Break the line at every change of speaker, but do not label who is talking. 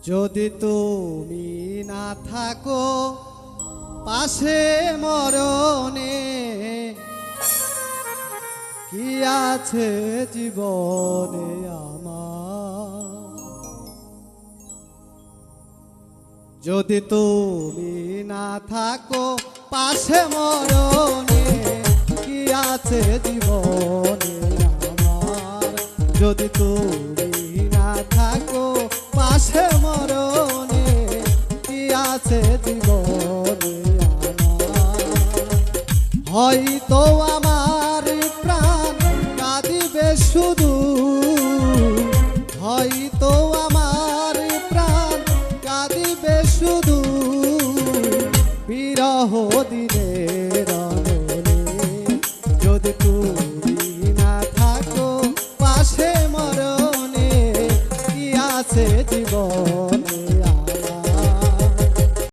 যদি তুমি না থাকো পাশে মরণে, কি আছে জীবনে আমার? যদি তুমি না থাকো পাশে মরণে, কি আছে জীবনে আমার? যদি তুমি না থাকো পাশে মরণে, কি আছে জীবনে আমার? হয়তো আমার প্রাণ কাঁদিবে শুধু, হয়তো আমার প্রাণ কাঁদিবে শুধু, বিরহ দিনের অনলে। যদি তুমি না থাকো পাশে মরণে, কি আছে জীবন?